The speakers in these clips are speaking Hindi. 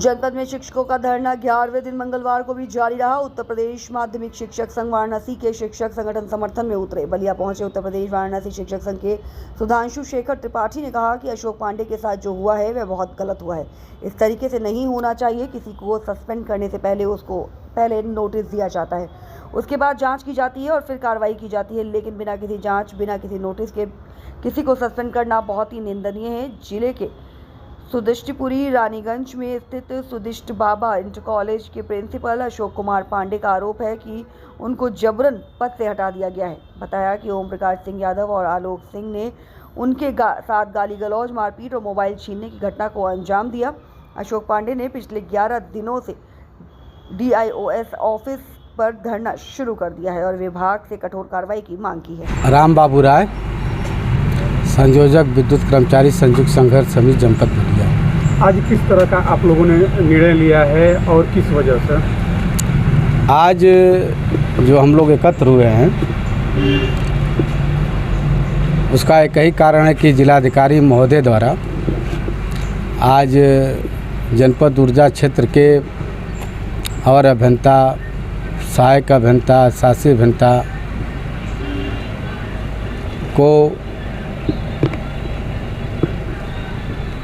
जनपद में शिक्षकों का धरना 11वें दिन मंगलवार को भी जारी रहा। उत्तर प्रदेश माध्यमिक शिक्षक संघ वाराणसी के शिक्षक संगठन समर्थन में उतरे। बलिया पहुंचे उत्तर प्रदेश वाराणसी शिक्षक संघ के सुधांशु शेखर त्रिपाठी ने कहा कि अशोक पांडे के साथ जो हुआ है वह बहुत गलत हुआ है। इस तरीके से नहीं होना चाहिए। किसी को सस्पेंड करने से पहले उसको पहले नोटिस दिया जाता है, उसके बाद जांच की जाती है और फिर कार्रवाई की जाती है, लेकिन बिना किसी जांच, बिना किसी नोटिस के किसी को सस्पेंड करना बहुत ही निंदनीय है। जिले के सुदिष्टपुरी रानीगंज में स्थित सुदिष्ट बाबा इंटर कॉलेज के प्रिंसिपल अशोक कुमार पांडे का आरोप है कि उनको जबरन पद से हटा दिया गया है। बताया कि ओम प्रकाश सिंह यादव और आलोक सिंह ने उनके साथ गाली गलौज, मारपीट और मोबाइल छीनने की घटना को अंजाम दिया। अशोक पांडे ने पिछले 11 दिनों से DIOS ऑफिस पर धरना शुरू कर दिया है और विभाग से कठोर कार्रवाई की मांग की है। राम बाबू राय, संयोजक विद्युत कर्मचारी संयुक्त संघर्ष समिति जनपद बलिया। आज किस तरह का आप लोगों ने निर्णय लिया है और किस वजह से? आज जो हम लोग एकत्र हुए हैं उसका एक ही कारण है कि जिलाधिकारी महोदय द्वारा आज जनपद ऊर्जा क्षेत्र के और अभियंता, सहायक अभियंता, शासी अभियंता को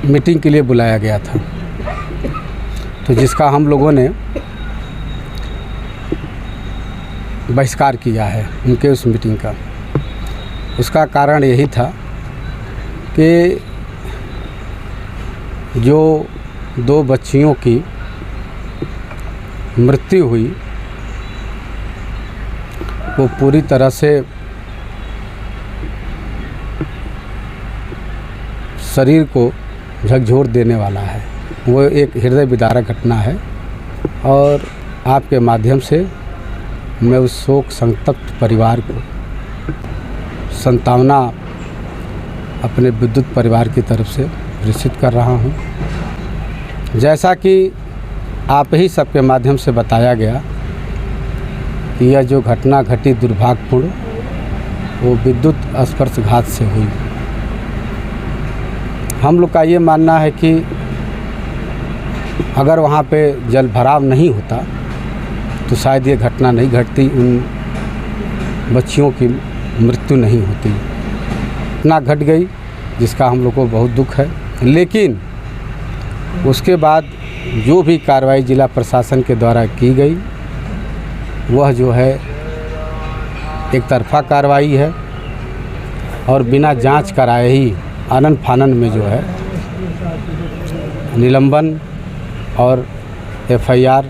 मीटिंग के लिए बुलाया गया था, तो जिसका हम लोगों ने बहिष्कार किया है उनके उस मीटिंग का। उसका कारण यही था कि जो 2 बच्चियों की मृत्यु हुई वो पूरी तरह से शरीर को झकझोर देने वाला है। वो एक हृदय विदारक घटना है और आपके माध्यम से मैं उस शोक संतप्त परिवार को सांत्वना अपने विद्युत परिवार की तरफ से प्रेषित कर रहा हूँ। जैसा कि आप ही सबके माध्यम से बताया गया कि यह जो घटना घटी दुर्भाग्यपूर्ण, वो विद्युत स्पर्शघात से हुई। हम लोग का ये मानना है कि अगर वहाँ पे जल भराव नहीं होता तो शायद ये घटना नहीं घटती, उन बच्चियों की मृत्यु नहीं होती। घटना घट गई जिसका हम लोग को बहुत दुख है, लेकिन उसके बाद जो भी कार्रवाई जिला प्रशासन के द्वारा की गई वह जो है एक तरफा कार्रवाई है और बिना जांच कराए ही आनन फानन में जो है निलंबन और FIR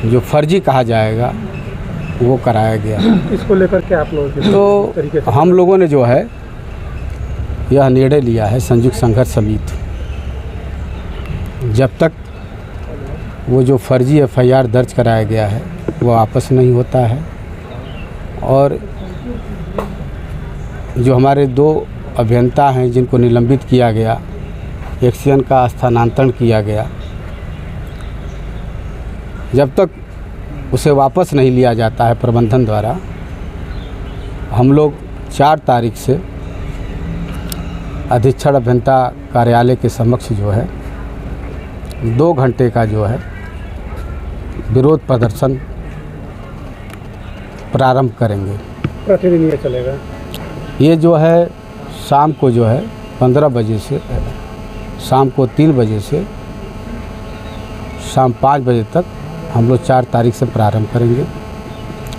जो फर्जी कहा जाएगा वो कराया गया। इसको लेकर के आप लोग तो हम लोगों ने जो है यह निर्णय लिया है संयुक्त संघर्ष समिति, जब तक वो जो फर्जी FIR दर्ज कराया गया है वो वापस नहीं होता है और जो हमारे 2 अभियंता हैं जिनको निलंबित किया गया, एक्सीजन का स्थानांतरण किया गया, जब तक उसे वापस नहीं लिया जाता है प्रबंधन द्वारा, हम लोग 4 तारीख से अधीक्षण अभियंता कार्यालय के समक्ष जो है 2 घंटे का जो है विरोध प्रदर्शन प्रारंभ करेंगे। प्रतिदिन ये चलेगा? ये जो है शाम को जो है 15 बजे से शाम को 3 बजे से शाम 5 बजे तक हम लोग 4 तारीख से प्रारंभ करेंगे।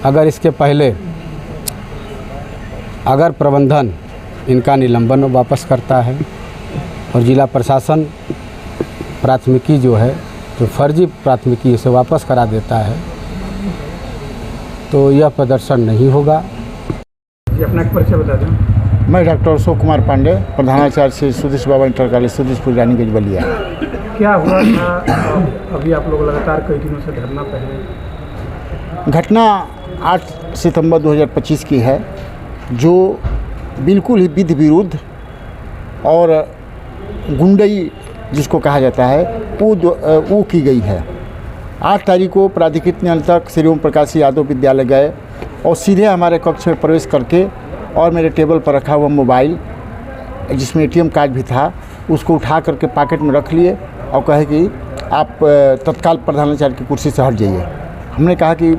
अगर इसके पहले अगर प्रबंधन इनका निलंबन वापस करता है और जिला प्रशासन प्राथमिकी जो है जो फर्जी प्राथमिकी से वापस करा देता है तो यह प्रदर्शन नहीं होगा। अपना एक परिचय बता दें। मैं डॉक्टर अशोक कुमार पांडे, प्रधानाचार्य श्री सुदिष्ट बाबा इंटर कॉलेज सुदिष्टपुर रानीगंज बलिया। क्या हुआ था? अभी आप लोग लगातार कई दिनों से धरना पे हैं। घटना 8 सितंबर 2025 की है, जो बिल्कुल ही विधि विरुद्ध और गुंडई जिसको कहा जाता है वो की गई है। 8 तारीख को प्राधिकृत नियंत्रक श्री ओम प्रकाश यादव विद्यालय गए और सीधे हमारे कक्ष में प्रवेश करके और मेरे टेबल पर रखा हुआ मोबाइल जिसमें एटीएम कार्ड भी था उसको उठा करके पॉकेट में रख लिए और कहे कि आप तत्काल प्रधानाचार्य की कुर्सी से हट जाइए। हमने कहा कि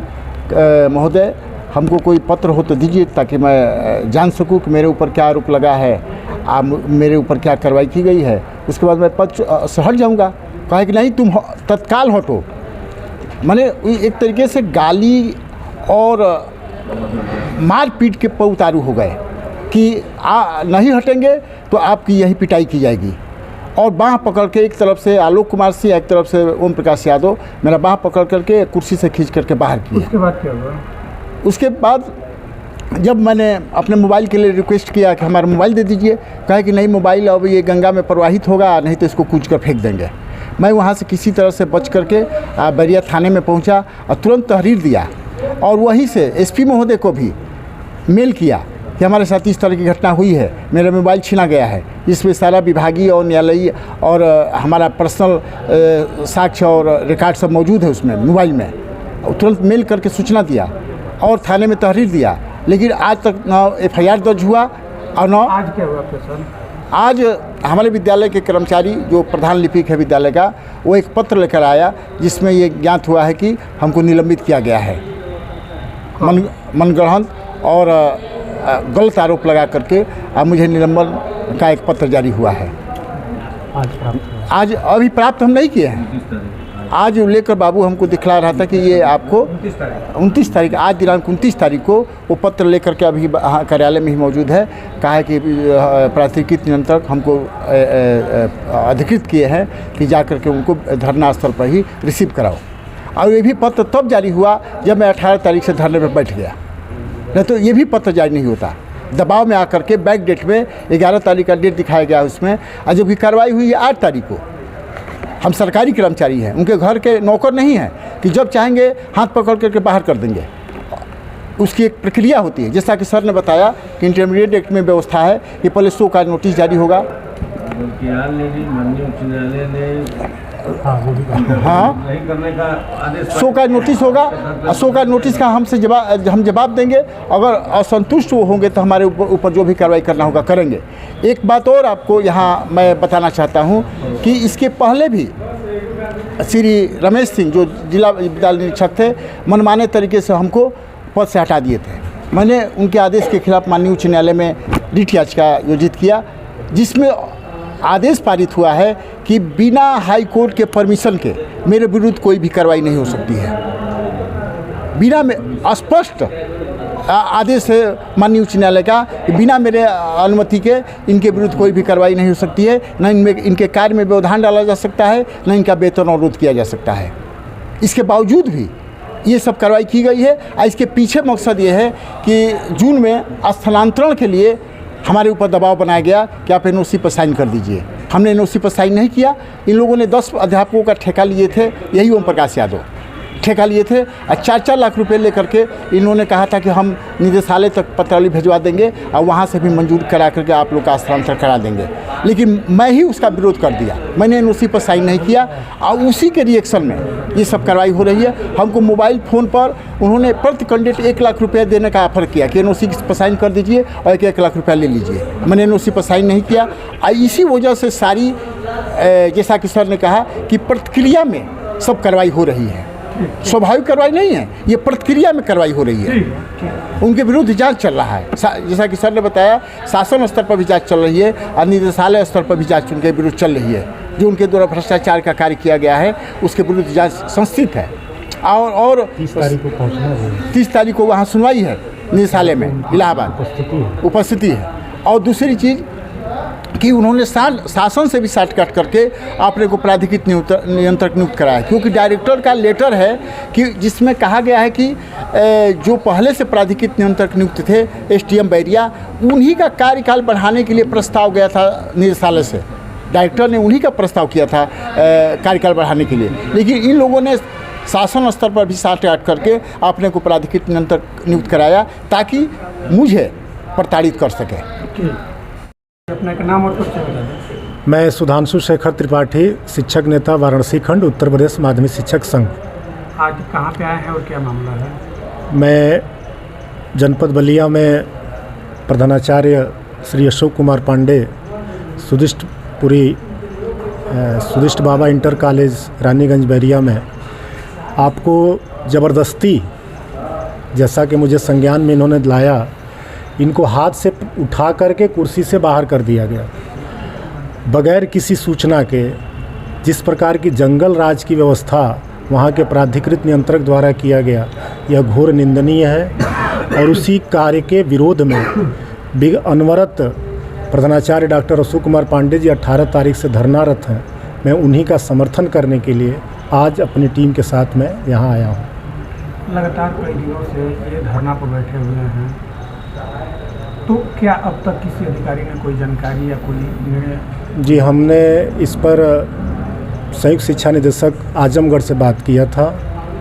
महोदय हमको कोई पत्र हो तो दीजिए ताकि मैं जान सकूं कि मेरे ऊपर क्या आरोप लगा है, मेरे ऊपर क्या कार्रवाई की गई है, उसके बाद मैं पद से हट जाऊँगा। कहा कि नहीं तुम तत्काल हटो। मैंने एक तरीके से गाली और मारपीट के पर उतारू हो गए कि नहीं हटेंगे तो आपकी यही पिटाई की जाएगी। और बाँह पकड़ के एक तरफ से आलोक कुमार सिंह, एक तरफ से ओम प्रकाश यादव मेरा बाँह पकड़ करके कुर्सी से खींच करके बाहर किया। उसके बाद क्या हुआ? उसके बाद जब मैंने अपने मोबाइल के लिए रिक्वेस्ट किया कि हमारा मोबाइल दे दीजिए, कहा कि नहीं मोबाइल अब ये गंगा में प्रवाहित होगा, नहीं तो इसको कूच कर फेंक देंगे। मैं वहाँ से किसी तरह से बच करके बैरिया थाने में पहुँचा और तुरंत तहरीर दिया और वहीं से एसपी महोदय को भी मेल किया कि हमारे साथ इस तरह की घटना हुई है, मेरा मोबाइल छीना गया है, इसमें सारा विभागीय और न्यायालयीय और हमारा पर्सनल साक्ष्य और रिकॉर्ड सब मौजूद है उसमें मोबाइल में। तुरंत मेल करके सूचना दिया और थाने में तहरीर दिया, लेकिन आज तक न FIR दर्ज हुआ और न आज क्या हुआ आपके सर? आज हमारे विद्यालय के कर्मचारी जो प्रधान लिपिक है विद्यालय का, वो एक पत्र लेकर आया जिसमें ये ज्ञात हुआ है कि हमको निलंबित किया गया है। मनगढ़ंत और गलत आरोप लगा करके मुझे निलंबन का एक पत्र जारी हुआ है। आज अभी प्राप्त हम नहीं किए हैं। आज लेकर बाबू हमको दिखला रहा था कि ये आपको 29 तारीख, आज दिनांक 29 तारीख को वो पत्र लेकर के अभी कार्यालय में ही मौजूद है। कहा है कि प्राधिकृत नियंत्रक हमको अधिकृत किए हैं कि जा करके उनको धरना स्थल पर ही रिसीव कराओ। और ये भी पत्र तब जारी हुआ जब मैं 18 तारीख से धरने पर बैठ गया, नहीं तो ये भी पत्र जारी नहीं होता। दबाव में आकर के बैक डेट में 11 तारीख का डेट दिखाया गया उसमें, और जो भी कार्रवाई हुई है 8 तारीख को। हम सरकारी कर्मचारी हैं, उनके घर के नौकर नहीं हैं कि जब चाहेंगे हाथ पकड़ करके बाहर कर देंगे। उसकी एक प्रक्रिया होती है, जैसा कि सर ने बताया कि इंटरमीडिएट एक्ट में व्यवस्था है कि पहले शो का नोटिस जारी होगा। हाँ, शो का नोटिस होगा और शो का नोटिस का हम जवाब देंगे। अगर असंतुष्ट वो होंगे तो हमारे ऊपर जो भी कार्रवाई करना होगा करेंगे। एक बात और आपको यहाँ मैं बताना चाहता हूँ कि इसके पहले भी श्री रमेश सिंह जो जिला विद्यालय निरीक्षक थे, मनमाने तरीके से हमको पद से हटा दिए थे। मैंने उनके आदेश के खिलाफ माननीय उच्च न्यायालय में रिट याचिका आयोजित किया, जिसमें आदेश पारित हुआ है कि बिना हाई कोर्ट के परमिशन के मेरे विरुद्ध कोई भी कार्रवाई नहीं हो सकती है। बिना में स्पष्ट आदेश है माननीय उच्च न्यायालय का कि बिना मेरे अनुमति के इनके विरुद्ध कोई भी कार्रवाई नहीं हो सकती है, न इनमें इनके कार्य में व्यवधान डाला जा सकता है, न इनका वेतन अवरोध किया जा सकता है। इसके बावजूद भी ये सब कार्रवाई की गई है। और इसके पीछे मकसद ये है कि जून में स्थानांतरण के लिए हमारे ऊपर दबाव बनाया गया कि आप NOC पर साइन कर दीजिए। हमने NOC पर साइन नहीं किया। इन लोगों ने 10 अध्यापकों का ठेका लिए थे, यही ओम प्रकाश यादव ठेका लिए थे, और 4-4 लाख रुपए लेकर के इन्होंने कहा था कि हम निदेशालय तक पत्रावली भिजवा देंगे और वहाँ से भी मंजूर करा करके आप लोग का स्थानांतरण करा देंगे। लेकिन मैं ही उसका विरोध कर दिया, मैंने NOC पर साइन नहीं किया और उसी के रिएक्शन में ये सब कार्रवाई हो रही है। हमको मोबाइल फ़ोन पर उन्होंने प्रति कैंडिडेट 1 लाख रुपया देने का ऑफर किया कि NOC पर साइन कर दीजिए और 1 लाख रुपया ले लीजिए। मैंने NOC पर साइन नहीं किया और इसी वजह से सारी जैसा कि सर ने कहा कि प्रतिक्रिया में सब कार्रवाई हो रही है। स्वाभाविक कार्रवाई नहीं है, ये प्रतिक्रिया में कार्रवाई हो रही है। उनके विरुद्ध जांच चल रहा है, जैसा कि सर ने बताया शासन स्तर पर भी जांच चल रही है और निदेशालय स्तर पर भी जांच उनके विरुद्ध चल रही है। जो उनके द्वारा भ्रष्टाचार का कार्य किया गया है उसके विरुद्ध जांच संस्थित है। और 30 तारीख को वहाँ सुनवाई है निदेशालय में इलाहाबाद, उपस्थिति है। और दूसरी चीज़ कि उन्होंने शासन से भी साठ काट करके अपने को प्राधिकृत नियंत्रक नियुक्त कराया, क्योंकि डायरेक्टर का लेटर है कि जिसमें कहा गया है कि जो पहले से प्राधिकृत नियंत्रक नियुक्त थे SDM बैरिया, उन्हीं का कार्यकाल बढ़ाने के लिए प्रस्ताव गया था निदेशालय से। डायरेक्टर ने उन्हीं का प्रस्ताव किया था कार्यकाल बढ़ाने के लिए, लेकिन इन लोगों ने शासन स्तर पर भी साठ काट करके अपने को प्राधिकृत नियंत्रक नियुक्त कराया ताकि मुझे प्रताड़ित कर सके। अपना का नाम और परिचय बता दें। मैं सुधांशु शेखर त्रिपाठी, शिक्षक नेता, वाराणसी खंड, उत्तर प्रदेश माध्यमिक शिक्षक संघ। आज कहाँ पे आए हैं और क्या मामला है? मैं जनपद बलिया में प्रधानाचार्य श्री अशोक कुमार पांडे सुदिष्ट बाबा इंटर कॉलेज रानीगंज बैरिया में आपको ज़बरदस्ती, जैसा कि मुझे संज्ञान में इन्होंने लाया, इनको हाथ से उठा करके कुर्सी से बाहर कर दिया गया बगैर किसी सूचना के। जिस प्रकार की जंगल राज की व्यवस्था वहाँ के प्राधिकृत नियंत्रक द्वारा किया गया, यह घोर निंदनीय है। और उसी कार्य के विरोध में अनवरत प्रधानाचार्य डॉक्टर अशोक कुमार पांडे जी 18 तारीख से धरनारत हैं। मैं उन्हीं का समर्थन करने के लिए आज अपनी टीम के साथ मैं यहाँ आया हूँ। लगातार कई दिनों से ये धरना पर बैठे हुए हैं, तो क्या अब तक किसी अधिकारी ने कोई जानकारी या कोई निर्णय? जी, हमने इस पर संयुक्त शिक्षा निदेशक आजमगढ़ से बात किया था।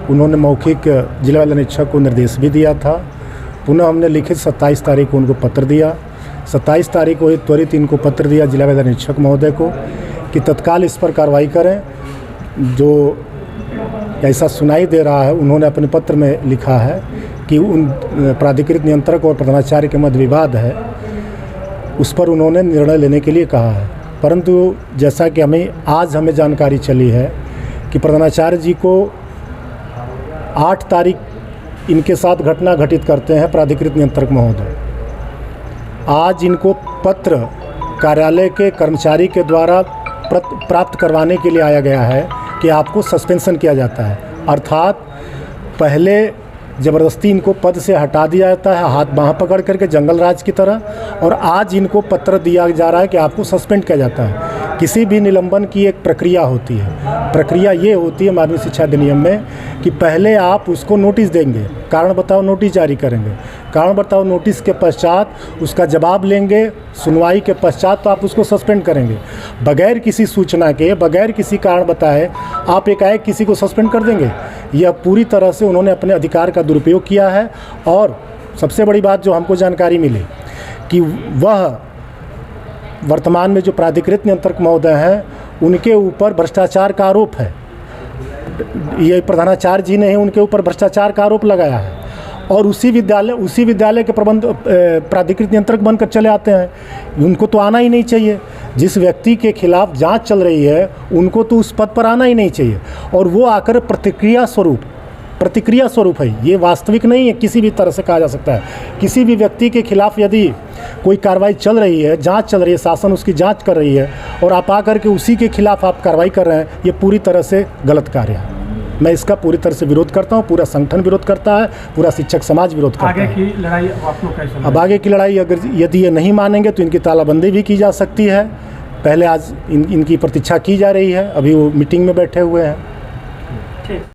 उन्होंने मौखिक जिला वाला निरीक्षक को निर्देश भी दिया था। पुनः हमने लिखित 27 तारीख को उनको पत्र दिया। 27 तारीख को त्वरित इनको पत्र दिया जिला वाला निरीक्षक महोदय को कि तत्काल इस पर कार्रवाई करें। जो ऐसा सुनाई दे रहा है, उन्होंने अपने पत्र में लिखा है कि उन प्राधिकृत नियंत्रक और प्रधानाचार्य के मध्य विवाद है, उस पर उन्होंने निर्णय लेने के लिए कहा है। परंतु जैसा कि हमें जानकारी चली है कि प्रधानाचार्य जी को 8 तारीख इनके साथ घटना घटित करते हैं प्राधिकृत नियंत्रक महोदय। आज इनको पत्र कार्यालय के कर्मचारी के द्वारा प्राप्त करवाने के लिए आया गया है कि आपको सस्पेंशन किया जाता है, अर्थात पहले ज़बरदस्ती इनको पद से हटा दिया जाता है हाथ बाँह पकड़ करके जंगल राज की तरह, और आज इनको पत्र दिया जा रहा है कि आपको सस्पेंड किया जाता है। किसी भी निलंबन की एक प्रक्रिया होती है। प्रक्रिया ये होती है माध्यमिक शिक्षा अधिनियम में कि पहले आप उसको नोटिस देंगे, कारण बताओ नोटिस जारी करेंगे, कारण बताओ नोटिस के पश्चात उसका जवाब लेंगे, सुनवाई के पश्चात तो आप उसको सस्पेंड करेंगे। बगैर किसी सूचना के, बगैर किसी कारण बताए आप एकाएक किसी को सस्पेंड कर देंगे। यह पूरी तरह से उन्होंने अपने अधिकार का दुरुपयोग किया है। और सबसे बड़ी बात जो हमको जानकारी मिली कि वह वर्तमान में जो प्राधिकृत नियंत्रक महोदय हैं, उनके ऊपर भ्रष्टाचार का आरोप है। ये प्रधानाचार्य जी ने ही उनके ऊपर भ्रष्टाचार का आरोप लगाया है, और उसी विद्यालय के प्राधिकृत नियंत्रक बनकर चले आते हैं। उनको तो आना ही नहीं चाहिए। जिस व्यक्ति के खिलाफ जांच चल रही है उनको तो उस पद पर आना ही नहीं चाहिए, और वो आकर प्रतिक्रिया स्वरूप है। ये वास्तविक नहीं है, किसी भी तरह से कहा जा सकता है। किसी भी व्यक्ति के खिलाफ यदि कोई कार्रवाई चल रही है, जांच चल रही है, शासन उसकी जांच कर रही है, और आप आकर के उसी के खिलाफ आप कार्रवाई कर रहे हैं, ये पूरी तरह से गलत कार्य है। मैं इसका पूरी तरह से विरोध करता हूँ, पूरा संगठन विरोध करता है, पूरा शिक्षक समाज विरोध करता है। आगे की लड़ाई आप लोग कैसे? अब आगे की लड़ाई यदि ये नहीं मानेंगे तो इनकी तालाबंदी भी की जा सकती है। पहले आज इनकी प्रतीक्षा की जा रही है, अभी वो मीटिंग में बैठे हुए हैं।